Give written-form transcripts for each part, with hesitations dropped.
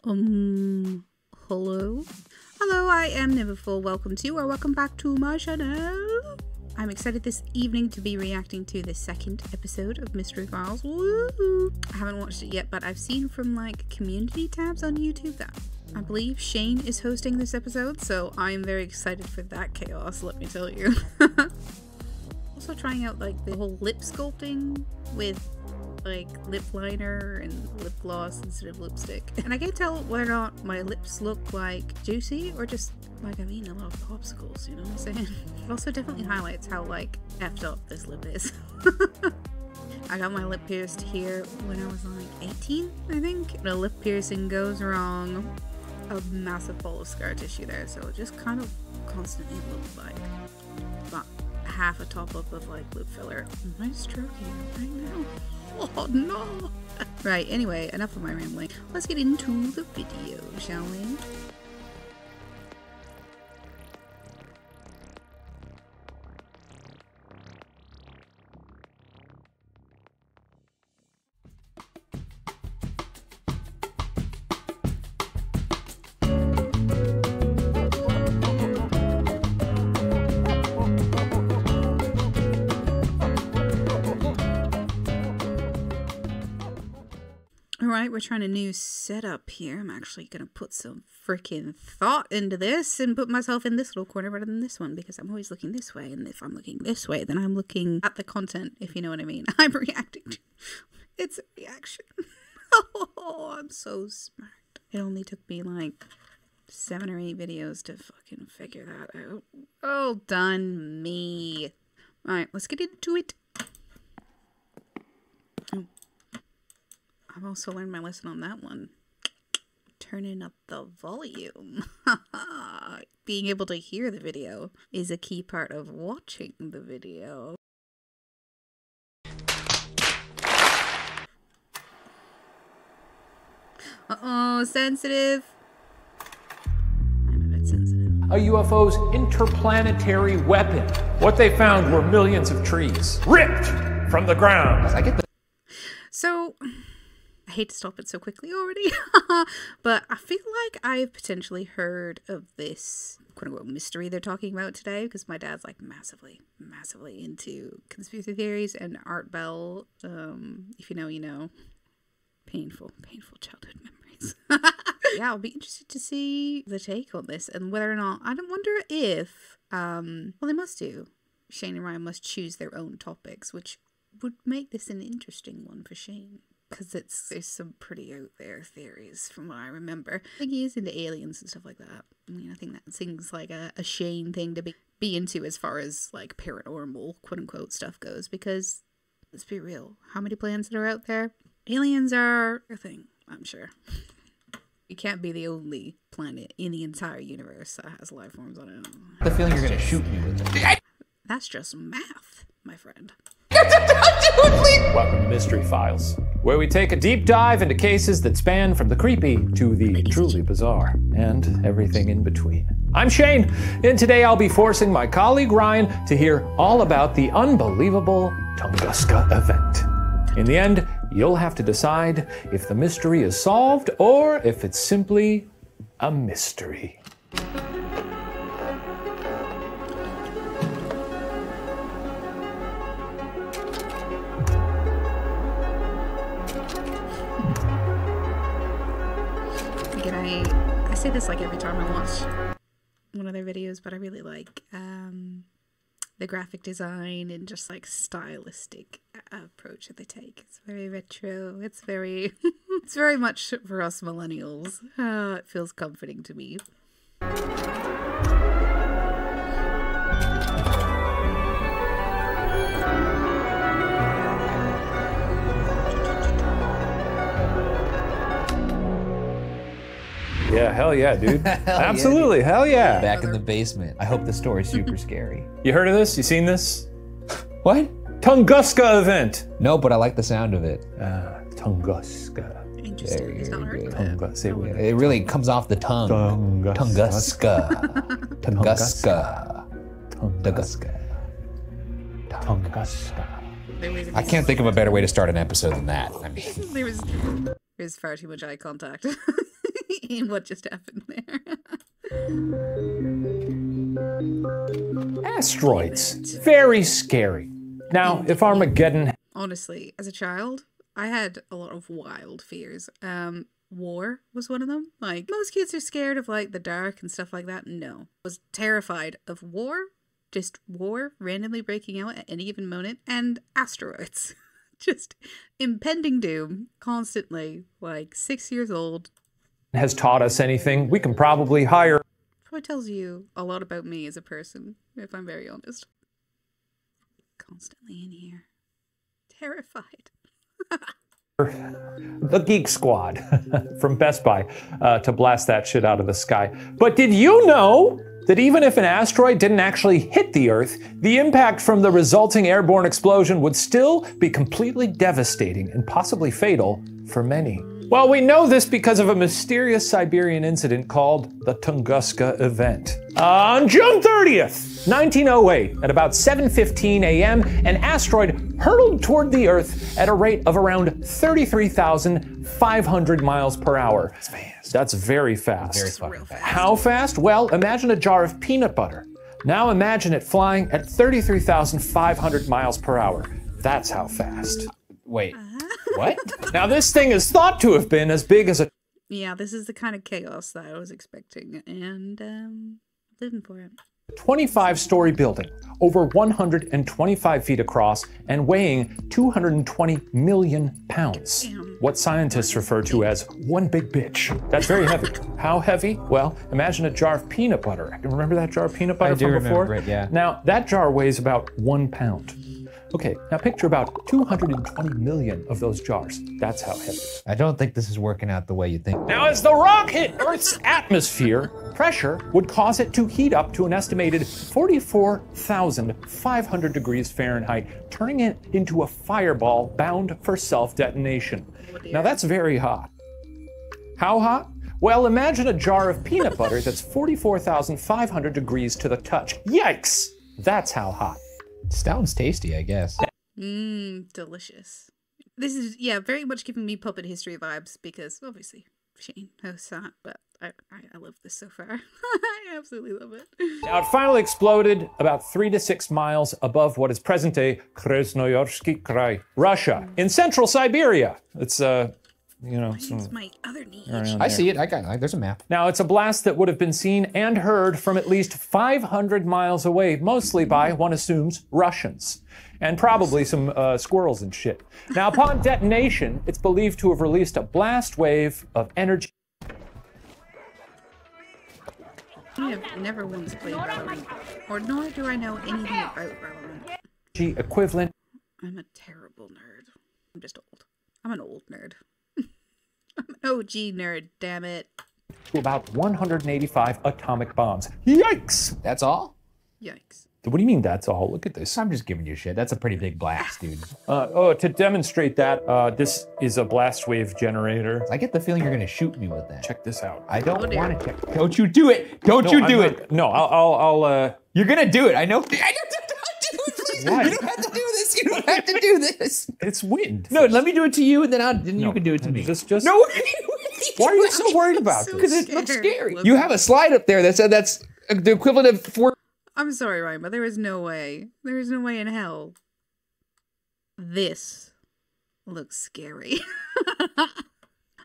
Hello? Hello, I am Neverfull. Welcome to or welcome back to my channel. I'm excited this evening to be reacting to the second episode of Mystery Files. Woo! I haven't watched it yet, but I've seen from like community tabs on YouTube that I believe Shane is hosting this episode, so I'm very excited for that chaos, let me tell you. Also trying out like the whole lip sculpting with like lip liner and lip gloss instead of lipstick. And I can't tell whether or not my lips look like juicy or just like I've eaten a lot of popsicles, you know what I'm saying? It also definitely highlights how like effed up this lip is. I got my lip pierced here when I was like 18, I think. When a lip piercing goes wrong, a massive ball of scar tissue there, so it just kind of constantly looks like about half a top up of like lip filler. Am I stroking right now? Oh no! Right, anyway, enough of my rambling. Let's get into the video, shall we? Alright, we're trying a new setup here. I'm actually going to put some freaking thought into this and put myself in this little corner rather than this one, because I'm always looking this way, and if I'm looking this way, then I'm looking at the content, if you know what I mean. I'm reacting to it's a reaction. Oh, I'm so smart. It only took me like 7 or 8 videos to fucking figure that out. Oh, done me. Alright, let's get into it. Oh. I've also learned my lesson on that one. Turning up the volume. Being able to hear the video is a key part of watching the video. Uh-oh, sensitive. I'm a bit sensitive. A UFO's interplanetary weapon. What they found were millions of trees ripped from the ground. I get the So I hate to stop it so quickly already, but I feel like I've potentially heard of this quote-unquote mystery they're talking about today, because my dad's like massively into conspiracy theories, and Art Bell, if you know, you know. Painful childhood memories. Yeah, I'll be interested to see the take on this, and whether or not, I don't wonder if, well, they must do. Shane and Ryan must choose their own topics, which would make this an interesting one for Shane. Because there's some pretty out there theories from what I remember. I think he is into aliens and stuff like that. I mean, I think that seems like a Shane thing to be into as far as like paranormal quote unquote stuff goes. Because let's be real, how many planets that are out there? Aliens are a thing, I'm sure. You can't be the only planet in the entire universe that has life forms on it. the feeling you're gonna shoot me with it. That's just math, my friend. Welcome to Mystery Files, where we take a deep dive into cases that span from the creepy to the truly bizarre, and everything in between. I'm Shane, and today I'll be forcing my colleague Ryan to hear all about the unbelievable Tunguska event. In the end, you'll have to decide if the mystery is solved or if it's simply a mystery. I say this like every time I watch one of their videos, but I really like the graphic design and just like stylistic approach that they take. It's very retro. It's very it's very much for us millennials. It feels comforting to me. Yeah, hell yeah, dude. Absolutely, yeah, dude. hell yeah. Back in the basement. I hope the story's super scary. You heard of this? You seen this? What? Tunguska event. No, but I like the sound of it. Tunguska. Interesting. It's not hard. Tunguska. Say what? It really comes off the tongue. Tunguska. Tunguska. Tunguska. Tunguska. I can't think of a better way to start an episode than that. I mean, There's far too much eye contact. in what just happened there. Asteroids. Very scary. Now, if Armageddon... Honestly, as a child, I had a lot of wild fears. War was one of them. Like, most kids are scared of, like, the dark and stuff like that. No. I was terrified of war. Just war randomly breaking out at any given moment. And asteroids. Just impending doom. Constantly. Like, 6 years old. has taught us anything, we can probably hire... Probably tells you a lot about me as a person, if I'm very honest. Constantly in here. Terrified. the Geek Squad from Best Buy to blast that shit out of the sky. But did you know that even if an asteroid didn't actually hit the Earth, the impact from the resulting airborne explosion would still be completely devastating and possibly fatal for many? Well, we know this because of a mysterious Siberian incident called the Tunguska event. On June 30th, 1908, at about 7:15 a.m., an asteroid hurtled toward the Earth at a rate of around 33,500 miles per hour. That's fast. That's very fast. Very fucking fast. How fast? Well, imagine a jar of peanut butter. Now imagine it flying at 33,500 miles per hour. That's how fast. Wait, what? Now this thing is thought to have been as big as a... Yeah, this is the kind of chaos that I was expecting, and living for it. 25-story building, over 125 feet across and weighing 220 million pounds. Damn. What scientists refer to as one big bitch. That's very heavy. How heavy? Well, imagine a jar of peanut butter. Remember that jar of peanut butter from before? Remember it, yeah. Now, that jar weighs about 1 pound. Okay, now picture about 220 million of those jars. That's how heavy. I don't think this is working out the way you think. Now, as the rock hit Earth's atmosphere, pressure would cause it to heat up to an estimated 44,500 degrees Fahrenheit, turning it into a fireball bound for self-detonation. Now, that's very hot. How hot? Well, imagine a jar of peanut butter that's 44,500 degrees to the touch. Yikes! That's how hot. Sounds tasty, I guess. Delicious. This is, yeah, very much giving me puppet history vibes because obviously Shane hosts that, but I love this so far. I absolutely love it. Now, it finally exploded about 3 to 6 miles above what is present-day Krasnoyarsky Krai, Russia, in central Siberia. It's, It's my other knee. I see it. There's a map. Now, it's a blast that would have been seen and heard from at least 500 miles away, mostly by, one assumes, Russians. And probably some squirrels and shit. Now, upon detonation, it's believed to have released a blast wave of energy. I have never once played Valorant, or nor do I know anything about Valorant. Equivalent. I'm a terrible nerd. I'm just old. I'm an old nerd. I'm an OG nerd, damn it. To about 185 atomic bombs. Yikes! That's all? Yikes. What do you mean that's all? Look at this. I'm just giving you shit. That's a pretty big blast, dude. To demonstrate that, this is a blast wave generator. I get the feeling you're gonna shoot me with that. Check this out. I don't want to check. Don't you do it! Don't you do it! No, I'll You're gonna do it. I know. Please. Why? You don't have to do this. You don't have to do this. It's wind. No, let me do it to you, and then you can do it to me. Just. No. Why are you so worried about this? Because it looks scary. You have a slide up there that said that's the equivalent of 4. I'm sorry, Ryan, but there is no way. There is no way in hell. This looks scary.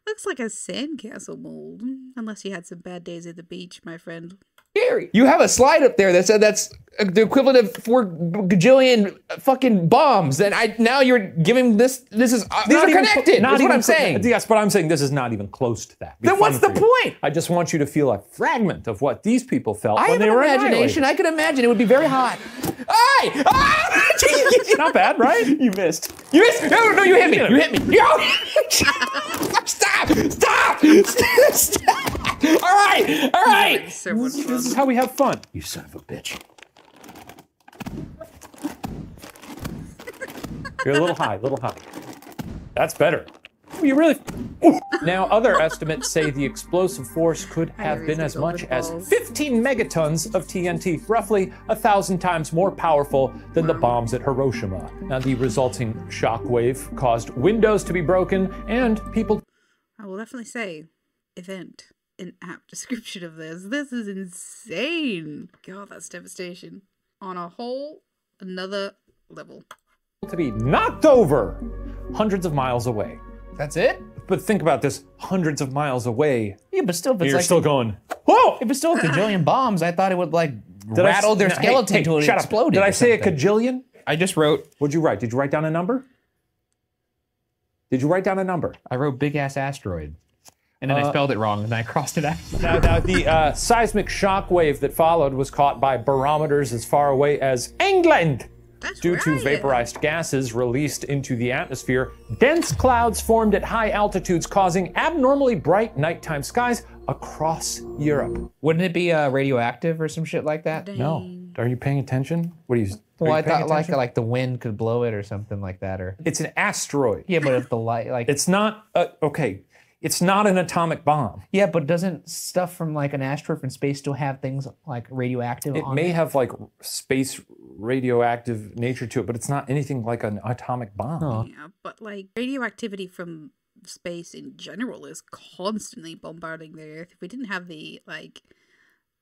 Looks like a sandcastle mold. Unless you had some bad days at the beach, my friend. Scary. You have a slide up there that said that's the equivalent of 4 gajillion fucking bombs. And now you're giving this. These are connected. That's what I'm saying. Yes, but I'm saying this is not even close to that. Then what's the point? I just want you to feel a fragment of what these people felt I when have they were an imagination. annihilated. I can imagine it would be very hot. Hey! Ah! Not bad, right? You missed. You missed. No, you hit me. You hit me. Yo! Stop! Stop! Stop! All right. All right. This is how we have fun. You son of a bitch. You're a little high, That's better. You really... Ooh. Now, other estimates say the explosive force could have been as much as 15 megatons of TNT, roughly 1,000 times more powerful than the bombs at Hiroshima. Now, the resulting shockwave caused windows to be broken and people... I will definitely say event an app description of this. This is insane. God, that's devastation. On a whole another level. To be knocked over hundreds of miles away. That's it? But think about this, hundreds of miles away. Yeah, but still, if it's You're like still going, whoa! if it's still a gajillion bombs, I thought it would like rattle their skeleton until it exploded. Did I say a cajillion? I just wrote. What'd you write? Did you write down a number? Did you write down a number? I wrote big ass asteroid. And then I spelled it wrong and then I crossed it out. Now the seismic shock wave that followed was caught by barometers as far away as England. That's Due to vaporized gases released into the atmosphere, dense clouds formed at high altitudes, causing abnormally bright nighttime skies across Europe. Wouldn't it be radioactive or some shit like that? Dang. No. Are you paying attention? What are you? Well, are I you paying thought attention? like the wind could blow it or something like that, or It's an asteroid. yeah, but if the light like It's not, okay, it's not an atomic bomb. yeah, but doesn't stuff from like an asteroid from space still have things like radioactive? It on may it? have like space radioactive nature to it, but it's not anything like an atomic bomb. Oh. Yeah, but like radioactivity from space in general is constantly bombarding the Earth. If we didn't have the like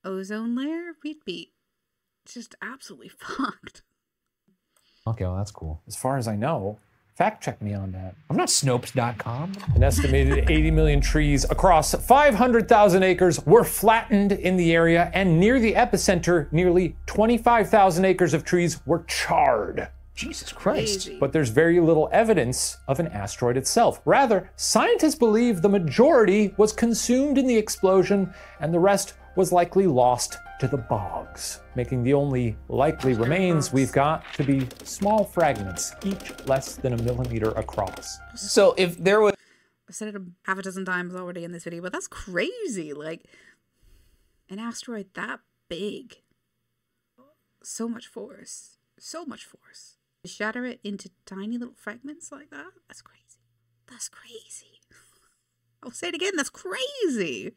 ozone layer, we'd be just absolutely fucked. Okay, well that's cool. As far as I know, fact check me on that. I'm not Snopes.com. An estimated 80 million trees across 500,000 acres were flattened in the area, and near the epicenter, nearly 25,000 acres of trees were charred. Jesus Christ. Crazy. But there's very little evidence of an asteroid itself. Rather, scientists believe the majority was consumed in the explosion, and the rest was likely lost to the bogs, making the only likely remains we've got to be small fragments, each less than a millimeter across. So if there was I've said it half a dozen times already in this video, but that's crazy. Like, an asteroid that big. So much force. So much force. To shatter it into tiny little fragments like that? That's crazy. That's crazy. I'll say it again, that's crazy.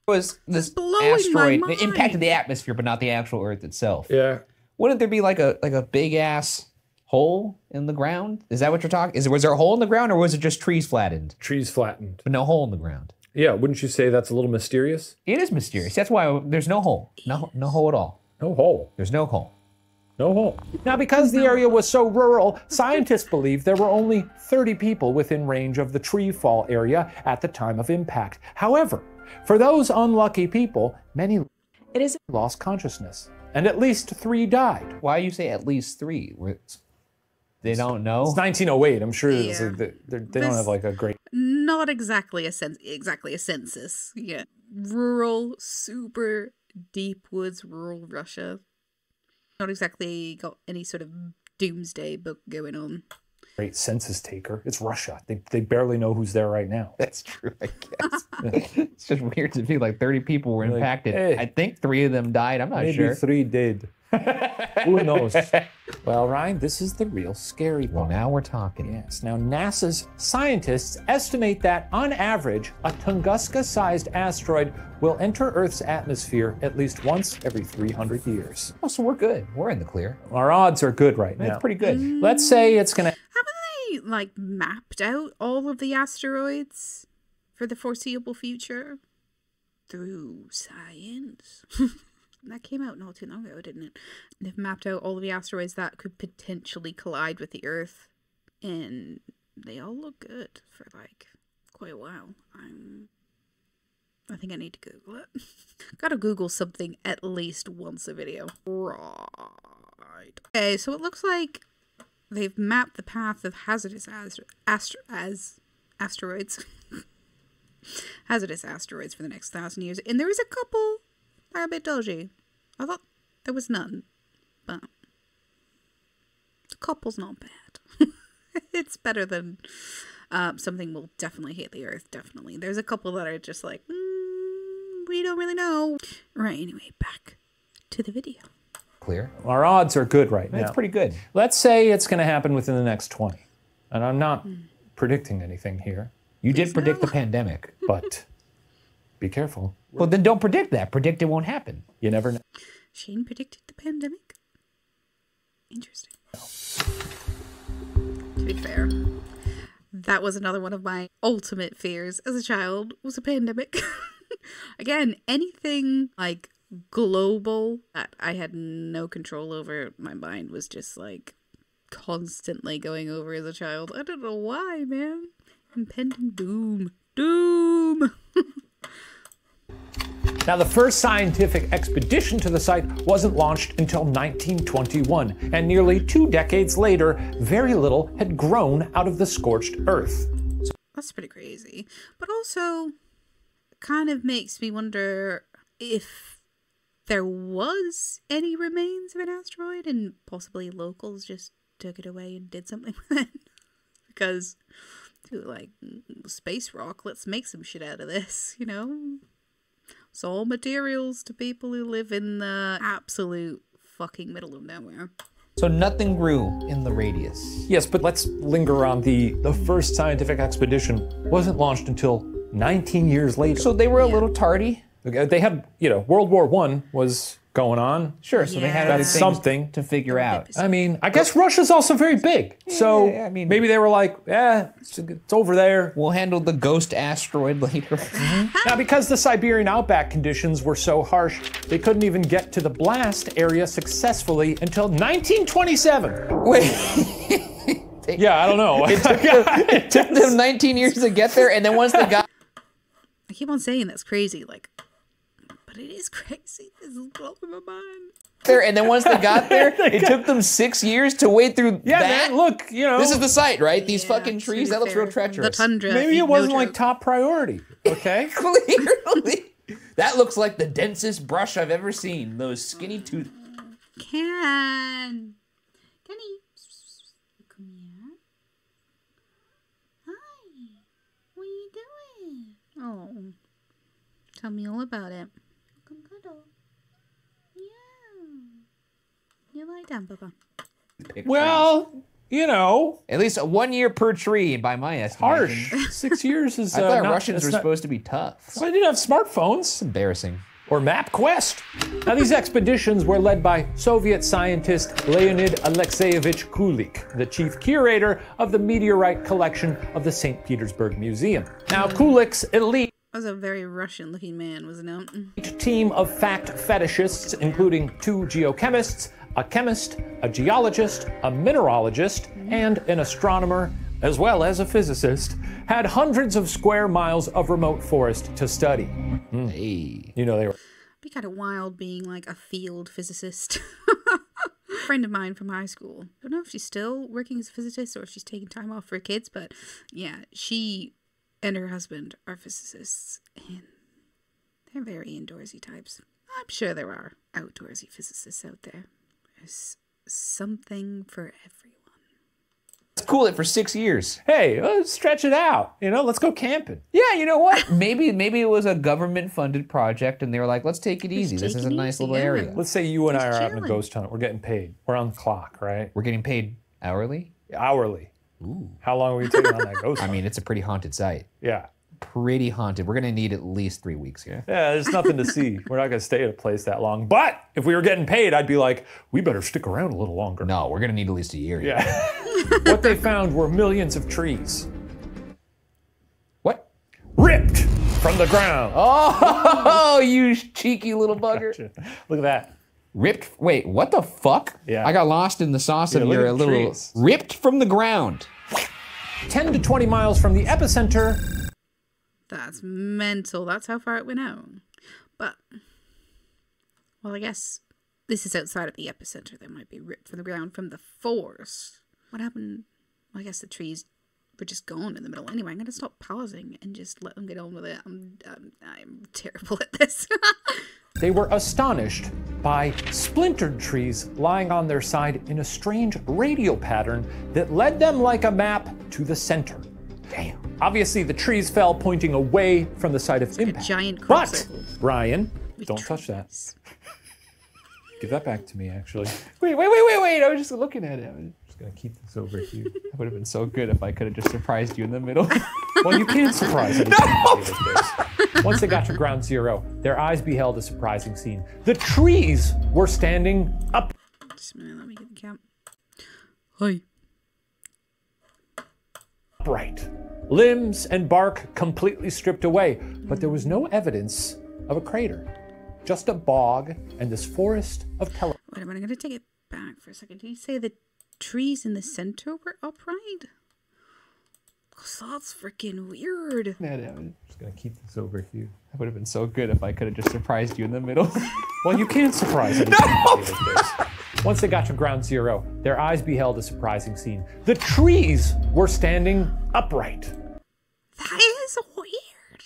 was this blowing asteroid my it impacted mind. the atmosphere, but not the actual Earth itself. Yeah. Wouldn't there be like a big ass hole in the ground? Is that what you're talking? Was there a hole in the ground, or was it just trees flattened, Trees flattened. but no hole in the ground? Yeah, wouldn't you say that's a little mysterious? It is mysterious. That's why there's no hole. No hole at all. No hole. There's no hole. No hole. Now, because the area was so rural, scientists believe there were only 30 people within range of the tree fall area at the time of impact. However, for those unlucky people, many lost consciousness, and at least 3 died. Why you say at least 3? They don't know. It's 1908. I'm sure it's Yeah. they don't have like a great. Not exactly a census. Yeah. Rural, super deep woods, rural Russia. Not exactly got any sort of doomsday book going on. Great census taker. It's Russia. They barely know who's there right now. That's true, I guess. It's just weird to be like 30 people were Like, impacted. hey. I think 3 of them died. I'm not Maybe sure. 3 did. Who knows? Well, Ryan, this is the real scary Well, part. now we're talking. Yes. Now, NASA's scientists estimate that, on average, a Tunguska-sized asteroid will enter Earth's atmosphere at least once every 300 years. Oh, so we're good. We're in the clear. Our odds are good right now. That's pretty good. Let's say it's going to... Haven't they, like, mapped out all of the asteroids for the foreseeable future? Through science. That came out not too long ago, didn't it? They've mapped out all of the asteroids that could potentially collide with the Earth. And they all look good for, like, quite a while. I think I need to Google it. Gotta Google something at least once a video. Right. Okay, so it looks like they've mapped the path of hazardous asteroids. Hazardous asteroids for the next 1,000 years. And there is a couple that are a bit dodgy. I thought there was none. But the couple's not bad. It's better than something will definitely hit the Earth, definitely. There's a couple that are just like, we don't really know. Right, anyway, back to the video. Clear. Our odds are good right now. That's pretty good. Let's say it's going to happen within the next 20. And I'm not predicting anything here, You did predict the pandemic. but be careful. Well, then don't predict that. Predict it won't happen. You never know. Shane predicted the pandemic? Interesting. To be fair, That was another one of my ultimate fears as a child, was a pandemic. Again, anything like global that I had no control over, my mind was just like constantly going over as a child. I don't know why, man. Impending doom. Doom! Now, the first scientific expedition to the site wasn't launched until 1921, and nearly 2 decades later, very little had grown out of the scorched earth. That's pretty crazy. But also, kind of makes me wonder if there was any remains of an asteroid and possibly locals just took it away and did something with it. Because, dude, like, space rock, let's make some shit out of this, you know? It's all materials to people who live in the absolute fucking middle of nowhere. So nothing grew in the radius. Yes, but let's linger on the first scientific expedition wasn't launched until 19 years later. So they were a little tardy. They had, World War I was going on. Sure, so they had other things something to figure out. I mean, I guess Russia's also very big. So maybe they were like, it's over there. We'll handle the ghost asteroid later. Now, because the Siberian outback conditions were so harsh, they couldn't even get to the blast area successfully until 1927. Wait. Yeah, I don't know. It took them 19 years to get there, and then once they got... I keep on saying that's crazy, like, but it is crazy. This is blowing my mind. There, and then once they got there, it took them 6 years to wade through that. Man, look, This is the site, right? These fucking trees, that looks real treacherous. The tundra. Maybe it wasn't like top priority, okay? Clearly. That looks like the densest brush I've ever seen. Those skinny tooth... Kenny. Come here. Hi. What are you doing? Oh. Tell me all about it. Come cuddle. Yeah. You lie down, Papa. Well, at least 1 year per tree, by my estimation. harsh. 6 years is. I thought Russians were supposed to be tough. Well, they didn't have smartphones. It's embarrassing. Or MapQuest. Now, these expeditions were led by Soviet scientist Leonid Alexeyevich Kulik, the chief curator of the meteorite collection of the St. Petersburg Museum. Now, Kulik's elite That was a very Russian-looking man, wasn't it? team of fact fetishists, including 2 geochemists, a chemist, a geologist, a mineralogist, and an astronomer, as well as a physicist, had hundreds of square miles of remote forest to study. Hey. They were. It'd be kind of wild being like a field physicist. A friend of mine from high school. I don't know if she's still working as a physicist or if she's taking time off for kids, but yeah, she and her husband are physicists, and they're very indoorsy types. I'm sure there are outdoorsy physicists out there. There's something for everyone. Let's cool it for 6 years. Hey, let's stretch it out. Let's go camping. Yeah, you know what? Maybe it was a government-funded project, and they were like, let's take it easy. This is a nice little area. Let's say you and I are having a chilling. ghost hunt. We're getting paid. We're on the clock, right? We're getting paid hourly? Hourly. Ooh. How long are we taking on that ghost hunt? I mean, it's a pretty haunted site. Yeah. Pretty haunted. We're going to need at least 3 weeks here. Yeah, there's nothing to see. We're not going to stay at a place that long. But if we were getting paid, I'd be like, we better stick around a little longer. No, we're going to need at least a year. Yeah. What they found were millions of trees. What? Ripped from the ground. Oh, you cheeky little bugger. Gotcha. Look at that. Ripped? Wait, what the fuck? Yeah. I got lost in the sauce of look your at the little... trees. Ripped from the ground. 10 to 20 miles from the epicenter. That's mental. That's how far it went out. But, well, I guess this is outside of the epicenter. They might be ripped from the ground from the force. What happened? Well, I guess the trees were just gone in the middle. Anyway, I'm going to stop pausing and just let them get on with it. I'm terrible at this. They were astonished by splintered trees lying on their side in a strange radial pattern that led them like a map to the center. Damn. Obviously, the trees fell pointing away from the site of impact. A giant crop But, circle. Ryan, With don't touch that. trees. Give that back to me, actually. Wait. I was just looking at it. I'm just going to keep this over here. That would have been so good if I could have just surprised you in the middle. Well, you can't surprise anybody with this. Once they got to ground zero, their eyes beheld a surprising scene. The trees were standing up. Just a minute, let me get the count. Hi. upright, limbs and bark completely stripped away, but there was no evidence of a crater. Just a bog and this forest of telephone. Wait a minute, I'm going to take it back for a second. Did you say the trees in the center were upright? Cause that's freaking weird. I'm just gonna keep this over here. That would have been so good if I could have just surprised you in the middle. Well, you can't surprise anybody with this. Once they got to ground zero, their eyes beheld a surprising scene. The trees were standing upright. That is weird.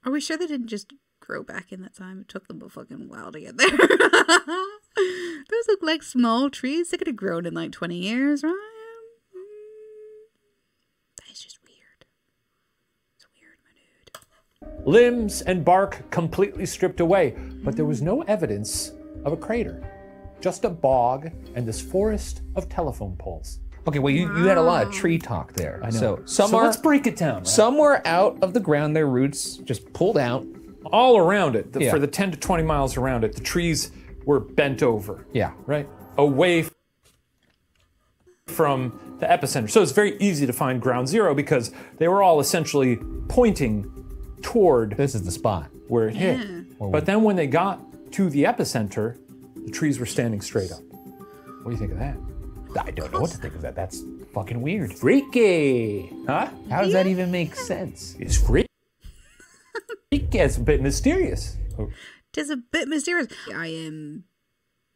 Are we sure they didn't just grow back in that time? It took them a fucking while to get there. Those look like small trees. They could have grown in like 20 years, right? That's just weird. It's weird, my dude. Limbs and bark completely stripped away, but there was no evidence of a crater. Just a bog and this forest of telephone poles. Okay, well, you had a lot of tree talk there. I know. So let's break it down. Right? Somewhere out of the ground, their roots just pulled out. All around it, Yeah. for the 10 to 20 miles around it, the trees were bent over. Yeah. Right? Away from the epicenter. So it's very easy to find ground zero because they were all essentially pointing toward This is the spot. where it hit. But then when they got to the epicenter, the trees were standing straight up. What do you think of that? I don't know what to think of that. That's fucking weird. Freaky. Huh? How does that even make sense? It's freaky. It's a bit mysterious. Tis a bit mysterious. I am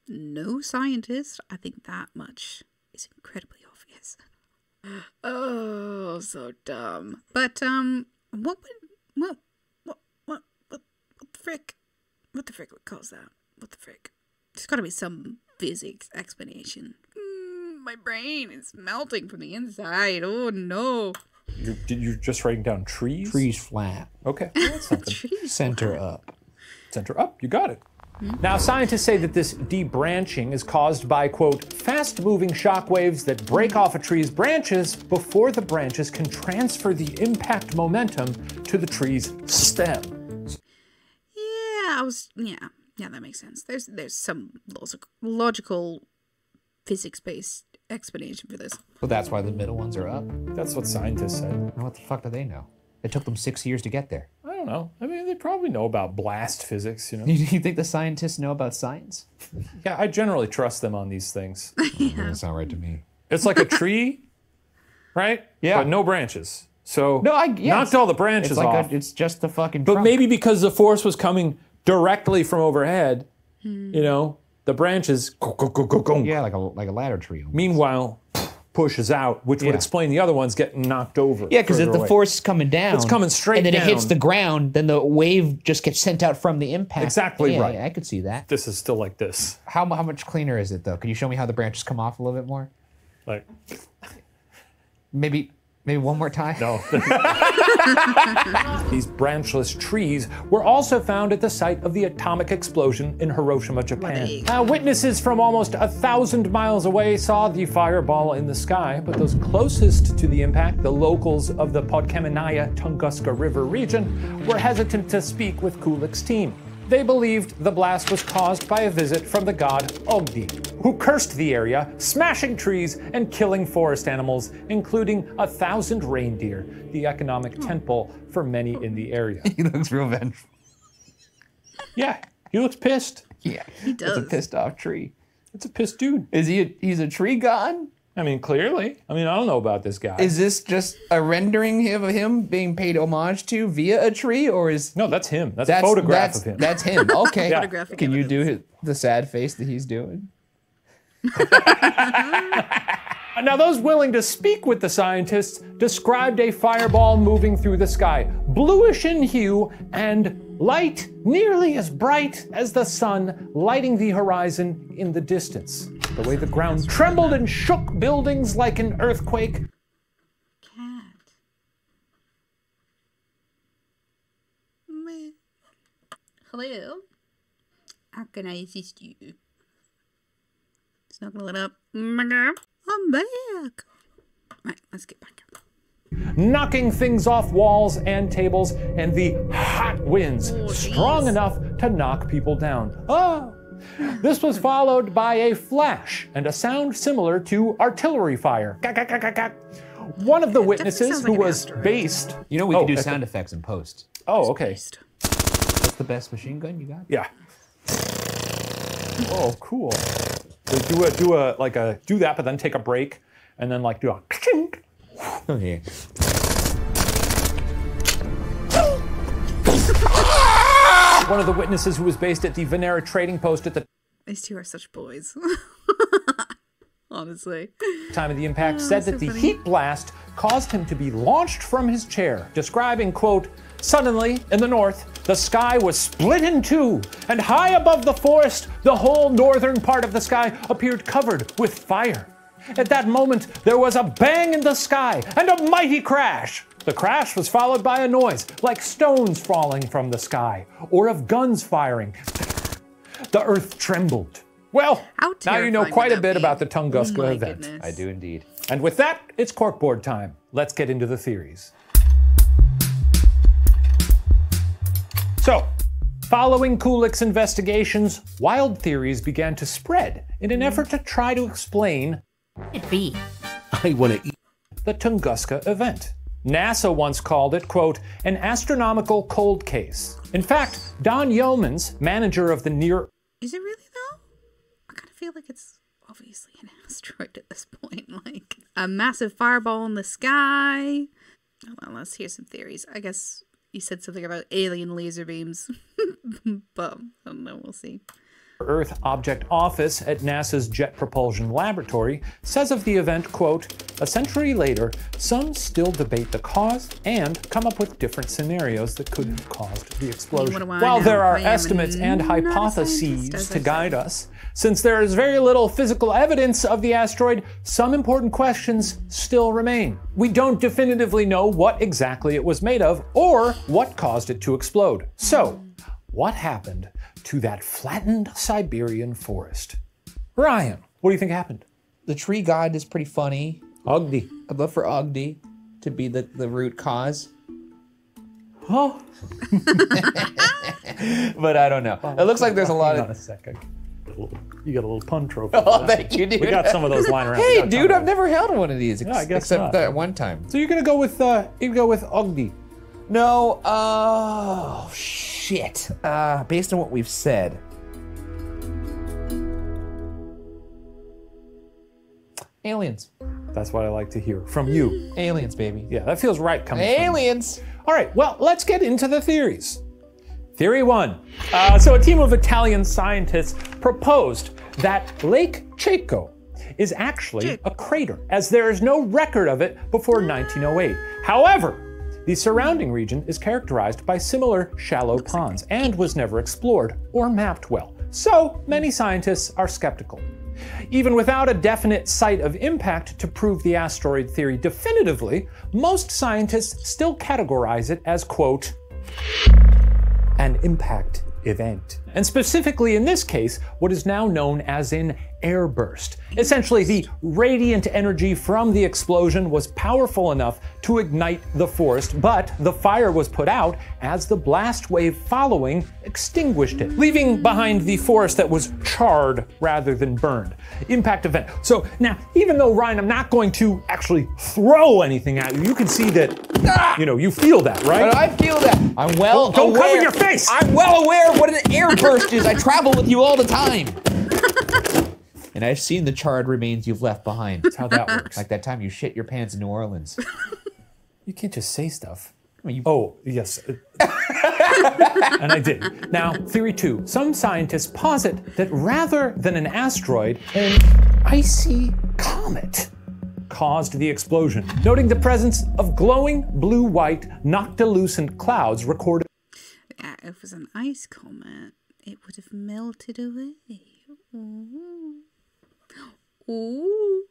no scientist. I think that much is incredibly obvious. Oh, so dumb. But what the frick? What the frick would cause that? What the frick? There's got to be some physics explanation. My brain is melting from the inside. Oh no. You're just writing down trees? Trees flat. Okay, well, that's something. Center up. Center up, you got it. Now, scientists say that this debranching is caused by, quote, fast-moving shock waves that break off a tree's branches before the branches can transfer the impact momentum to the tree's stem. Yeah, that makes sense. There's some logical physics-based explanation for this. Well, that's why the middle ones are up. That's what scientists say. Now, what the fuck do they know? It took them 6 years to get there. I don't know. I mean, they probably know about blast physics, you know? You think the scientists know about science? Yeah, I generally trust them on these things. Doesn't sound right to me. It's like a tree, right? Yeah. But no branches. So knocked all the branches it's like off. it's just the fucking But trunk. maybe because the force was coming directly from overhead, you know, the branches go. Yeah, like a ladder tree. Almost. Meanwhile, pushes out, which would explain the other ones getting knocked over. Yeah, because if further the away. force is coming down, It's coming straight and then down. it hits the ground, then the wave just gets sent out from the impact. Exactly right. Yeah, I could see that. This is still like this. How much cleaner is it though? Can you show me how the branches come off a little bit more? Like, Maybe one more time. no. These branchless trees were also found at the site of the atomic explosion in Hiroshima, Japan. Witnesses from almost 1,000 miles away saw the fireball in the sky, but those closest to the impact, the locals of the Podkamennaya Tunguska River region, were hesitant to speak with Kulik's team. They believed the blast was caused by a visit from the god Ogdi, who cursed the area, smashing trees and killing forest animals, including 1,000 reindeer, the economic tentpole for many in the area. He looks real vengeful. Yeah, he looks pissed. Yeah, He does. It's a pissed off tree. It's a pissed dude. Is he? He's a tree god? I mean, clearly. I mean, I don't know about this guy. Is this just a rendering of him being paid homage to via a tree, or is No, that's him. That's a photograph of him. That's him. Okay. Yeah. Photographic Can you evidence. do the sad face that he's doing? Now, those willing to speak with the scientists described a fireball moving through the sky, bluish in hue and light nearly as bright as the sun, lighting the horizon in the distance. The way the ground trembled and shook buildings like an earthquake. Cat. Meh. Hello? How can I assist you? It's not gonna let up. I'm back. Right, let's get back. Knocking things off walls and tables, and the hot winds strong enough to knock people down. Ah! This was followed by a flash and a sound similar to artillery fire. One of the It definitely witnesses sounds who like an was asteroid. based. You know we can do sound effects in post. Oh, okay. That's the best machine gun you got? Yeah. Oh, cool. So do that, but then take a break, and then like do a. Okay. One of the witnesses who was based at the Venera trading post at the These two are such boys. Honestly. time of the impact said so that the funny. heat blast caused him to be launched from his chair, describing, quote, "Suddenly, in the north, the sky was split in two, and high above the forest, the whole northern part of the sky appeared covered with fire. At that moment, there was a bang in the sky and a mighty crash. The crash was followed by a noise like stones falling from the sky or of guns firing. The earth trembled." Well, How now you know terrifying quite would a that bit be? about the Tunguska Oh my event. goodness. I do indeed. And with that, it's corkboard time. Let's get into the theories. So, following Kulik's investigations, wild theories began to spread in an effort to try to explain It be. I want to eat. the Tunguska event. NASA once called it, quote, an astronomical cold case. In fact, Don Yeomans, manager of the near Is it really though? I kind of feel like it's obviously an asteroid at this point. Like a massive fireball in the sky. Well, let's hear some theories. I guess you said something about alien laser beams. But I don't know, we'll see. Earth Object Office at NASA's Jet Propulsion Laboratory says of the event, quote, a century later, some still debate the cause and come up with different scenarios that could have caused the explosion. What do I While know? there are I am estimates and not a hypotheses scientist, as to I guide said. us, since there is very little physical evidence of the asteroid, some important questions still remain. We don't definitively know what exactly it was made of or what caused it to explode. So, what happened to that flattened Siberian forest? Ryan, what do you think happened? The tree god is pretty funny. Ugly. I'd love for Ogdi to be the root cause. Oh. But I don't know. It looks like there's a lot Hang on a of... second. You got a little pun trophy. Oh, thank you, dude. We got some of those lying around. We Hey, got a ton dude, of I've those. never held one of these I guess except not. that one time. So you're gonna go with Ugly. No, oh, shit. Based on what we've said. Aliens. That's what I like to hear from you. Aliens, baby. Yeah, that feels right coming from you. Aliens. All right, well, let's get into the theories. Theory one. So a team of Italian scientists proposed that Lake Chaco is actually a crater, as there is no record of it before 1908. However, the surrounding region is characterized by similar shallow ponds and was never explored or mapped well. So many scientists are skeptical. Even without a definite site of impact to prove the asteroid theory definitively, most scientists still categorize it as, quote, an impact event. And specifically in this case, what is now known as an airburst. Essentially, the radiant energy from the explosion was powerful enough to ignite the forest, but the fire was put out as the blast wave following extinguished it, leaving behind the forest that was charred rather than burned. Impact event. So now, even though, Ryan, I'm not going to actually throw anything at you, you can see that, you feel that, right? But I feel that. I'm well Don't aware. cover your face! I'm well aware of what an airburst is. I travel with you all the time. And I've seen the charred remains you've left behind. That's how that works. Like that time you shit your pants in New Orleans. You can't just say stuff. I mean, Oh, yes. And I did. Now, theory two. Some scientists posit that rather than an asteroid, an icy comet caused the explosion, noting the presence of glowing blue-white noctilucent clouds recorded Yeah, if it was an ice comet, it would have melted away. Ooh. Ooh.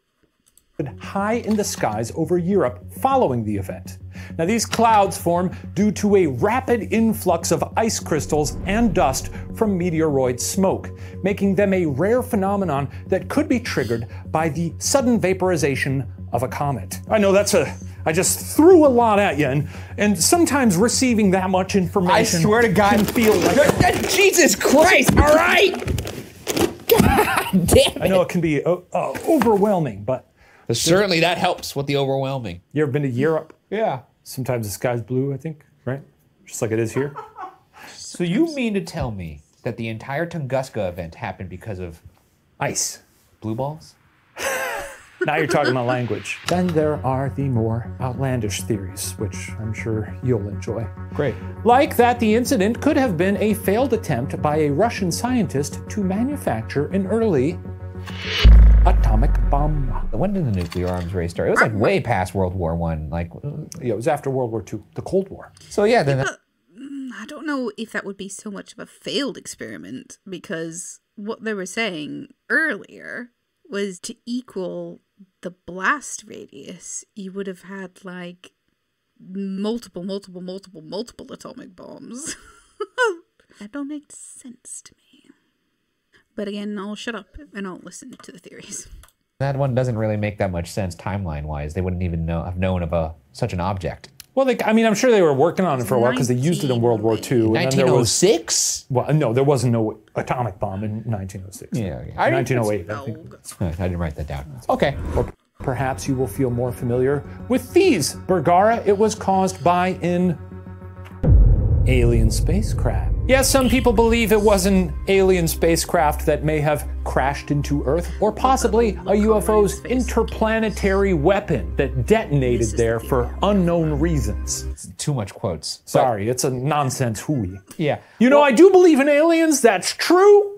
high in the skies over Europe following the event. Now, these clouds form due to a rapid influx of ice crystals and dust from meteoroid smoke, making them a rare phenomenon that could be triggered by the sudden vaporization of a comet. I know I just threw a lot at you, and sometimes receiving that much information I swear to God, can feel like Jesus Christ! All right. God damn it! I know it can be overwhelming, but Certainly that helps with the overwhelming. You ever been to Europe? Yeah. Sometimes the sky's blue, I think, right? Just like it is here. So you mean to tell me that the entire Tunguska event happened because of Ice. blue balls? Now you're talking my language. Then there are the more outlandish theories, which I'm sure you'll enjoy. Great. Like that the incident could have been a failed attempt by a Russian scientist to manufacture an early atomic bomb. When did the nuclear arms race start? It was like way past World War I. Like, Yeah, it was after World War II, the Cold War. so yeah, then I don't know if that would be so much of a failed experiment, because what they were saying earlier was to equal the blast radius, you would have had like multiple atomic bombs. That don't make sense to me. But again, I'll shut up and I'll listen to the theories. that one doesn't really make that much sense timeline-wise. They wouldn't even have known of such an object. Well, I'm sure they were working on it for a while because they used it in World War II. 1906? Well, no, there wasn't no atomic bomb in 1906. Yeah. 1908, I think. I didn't write that down. Okay. Or perhaps you will feel more familiar with these. Bergara, it was caused by an alien spacecraft. Yes, some people believe it was an alien spacecraft that may have crashed into Earth, or possibly a UFO's interplanetary weapon that detonated there for unknown reasons. Too much quotes. Sorry, it's a nonsense hooey. Yeah. You know, I do believe in aliens, that's true,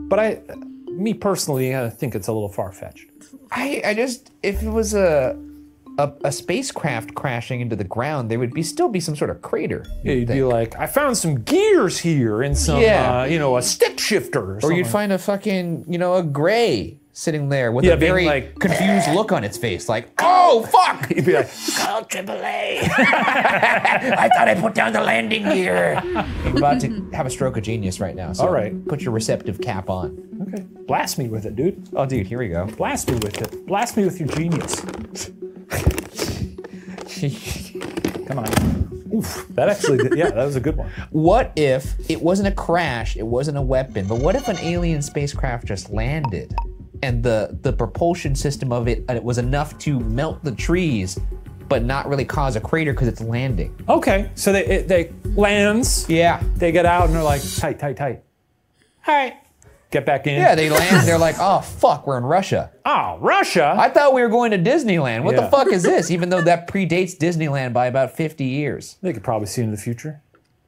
but me personally, I think it's a little far-fetched. I just, if it was a spacecraft crashing into the ground, there would still be some sort of crater. You'd be like, I found some gears here and some, a stick shifter or something. Or you'd find a fucking, a gray sitting there with a very confused look on its face, like, oh, fuck! You'd be like, call AAA. I thought I put down the landing gear. You're about to have a stroke of genius right now, so all right. Put your receptive cap on. Okay, blast me with it, dude. Oh, dude, here we go. Blast me with it. Blast me with your genius. Come on. Oof, that actually did, that was a good one. What if it wasn't a crash, it wasn't a weapon, but what if an alien spacecraft just landed and the propulsion system of it was enough to melt the trees, but not really cause a crater because it's landing? Okay, so they lands. Yeah. They get out and they're like, tight. All right. Get back in. Yeah, they land, they're like, oh, fuck, we're in Russia. Oh, Russia? I thought we were going to Disneyland. What the fuck is this? Even though that predates Disneyland by about 50 years. They could probably see into the future.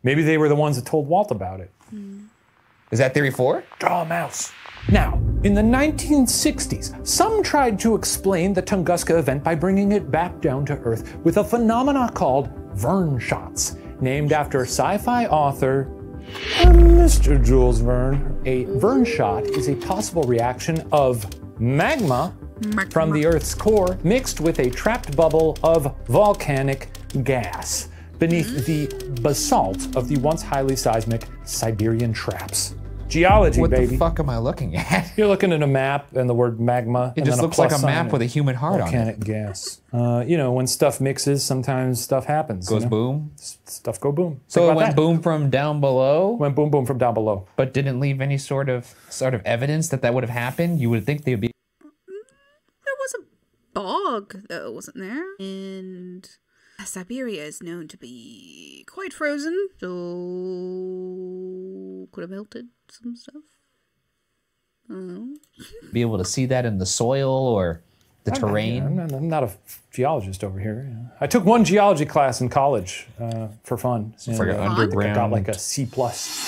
Maybe they were the ones that told Walt about it. Is that theory 4? Draw a mouse. Now, in the 1960s, some tried to explain the Tunguska event by bringing it back down to Earth with a phenomena called Verne shots, named after sci-fi author Mr. Jules Verne. A Verne shot is a possible reaction of magma from the Earth's core mixed with a trapped bubble of volcanic gas beneath the basalt of the once highly seismic Siberian traps. Geology, what baby. What the fuck am I looking at? You're looking at a map and the word magma. It just looks like a map with a human heart on it. Volcanic gas. When stuff mixes, sometimes stuff happens. Goes boom? Stuff go boom. So it went boom from down below? Went boom from down below. But didn't leave any sort of evidence that would have happened? You would think they would be... There was a bog, though, wasn't there? And Siberia is known to be quite frozen, so could have melted some stuff. I don't know. Be able to see that in the soil or the terrain? I'm not a geologist over here. I took one geology class in college for fun. For your underground. I got like a C+.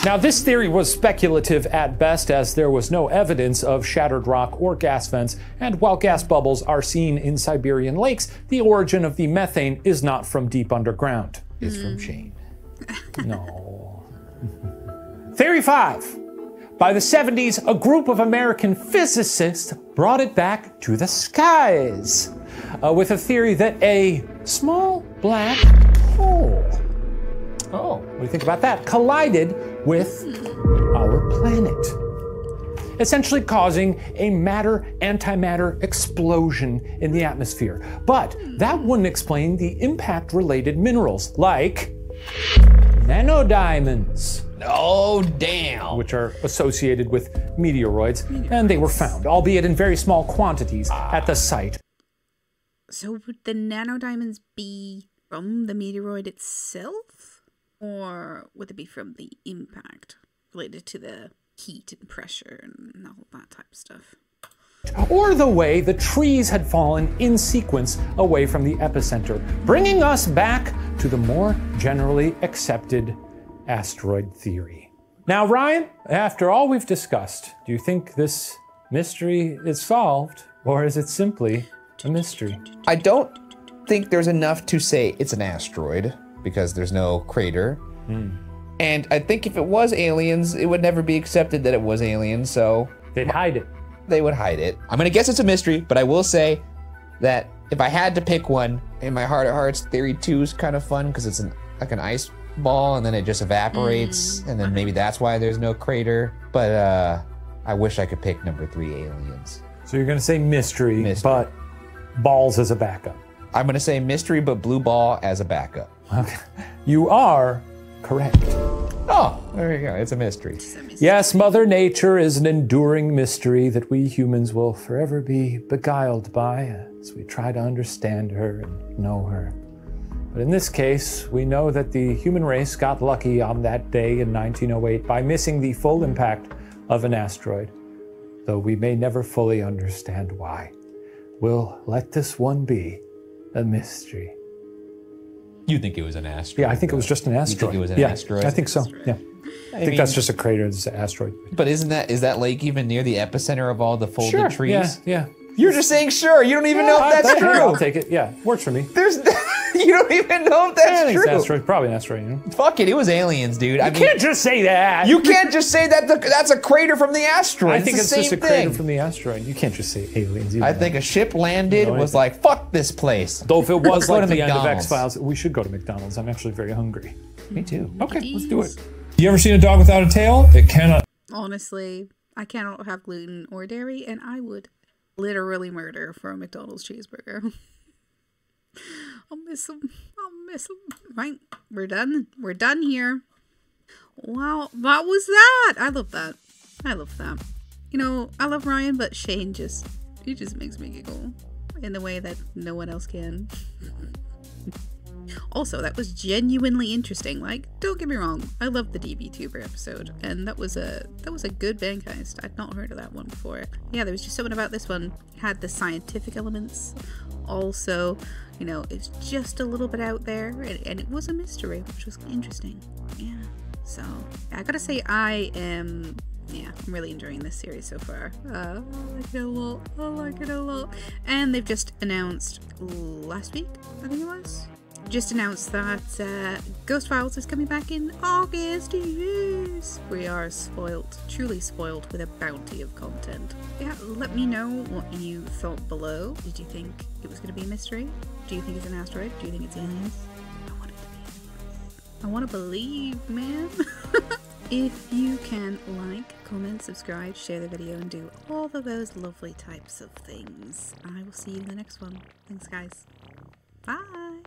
Now, this theory was speculative at best, as there was no evidence of shattered rock or gas vents, and while gas bubbles are seen in Siberian lakes, the origin of the methane is not from deep underground. It's from Shane. No. Theory 5. By the 70s, a group of American physicists brought it back to the skies with a theory that a small black hole, what do you think about that, collided with our planet, essentially causing a matter-antimatter explosion in the atmosphere. But that wouldn't explain the impact-related minerals like nanodiamonds. Oh, damn. Which are associated with meteoroids, and they were found, albeit in very small quantities, at the site. So would the nanodiamonds be from the meteoroid itself? Or would it be from the impact related to the heat and pressure and all that type of stuff? Or the way the trees had fallen in sequence away from the epicenter, bringing us back to the more generally accepted asteroid theory. Now, Ryan, after all we've discussed, do you think this mystery is solved, or is it simply a mystery? I don't think there's enough to say it's an asteroid because there's no crater. And I think if it was aliens, it would never be accepted that it was aliens, so They'd hide it. they would hide it. I'm gonna guess it's a mystery, but I will say that if I had to pick one, in my heart of hearts, Theory 2 is kind of fun because it's like an ice ball and then it just evaporates, and then maybe that's why there's no crater. But I wish I could pick number 3, aliens. So you're going to say mystery, but balls as a backup. I'm gonna say mystery, but blue ball as a backup. Okay. You are correct. Oh, there you go. It's a mystery. Yes, Mother Nature is an enduring mystery that we humans will forever be beguiled by as we try to understand her and know her. But in this case, we know that the human race got lucky on that day in 1908 by missing the full impact of an asteroid, though we may never fully understand why. We'll let this one be a mystery. You think it was an asteroid? Yeah, I think it was just an asteroid. You think it was an asteroid? I think so, yeah. I think that's just a crater, it's an asteroid. But is that lake even near the epicenter of all the folded trees? Yeah. You're just saying sure. You don't even know if that's true. I'll take it. Yeah, works for me. You don't even know if that's true. It's an asteroid. Probably an asteroid, you know? Fuck it was aliens, dude. You can't just say that. You can't just say that that's a crater from the asteroid. I think it's just a thing. crater from the asteroid. You can't just say aliens either. I think a ship landed, was like, fuck this place. Though if it was Go like to the end of McDonald's. X-Files, we should go to McDonald's. I'm actually very hungry. Me too. Okay, let's do it. You ever seen a dog without a tail? It cannot. Honestly, I cannot have gluten or dairy, and I would literally murder for a McDonald's cheeseburger. I'll miss them. Right, we're done. We're done here. Wow, what was that? I love that. You know, I love Ryan, but Shane just makes me giggle in a way that no one else can. Also, that was genuinely interesting. Like, don't get me wrong, I love the DB-Tuber episode, and that was a good bank heist. I'd not heard of that one before. Yeah, there was just something about this one. It had the scientific elements. Also, you know, it's just a little bit out there, and it was a mystery, which was interesting. Yeah. So, I gotta say, I'm really enjoying this series so far. I like it a lot. And they've just announced last week, I think it was. Just announced that Ghost Files is coming back in August. Yes. We are spoiled, truly spoiled with a bounty of content. Yeah, let me know what you thought below. Did you think it was going to be a mystery? Do you think it's an asteroid? Do you think it's aliens? I want it to be aliens. I want to believe, man. If you can like, comment, subscribe, share the video, and do all of those lovely types of things, I will see you in the next one. Thanks, guys. Bye.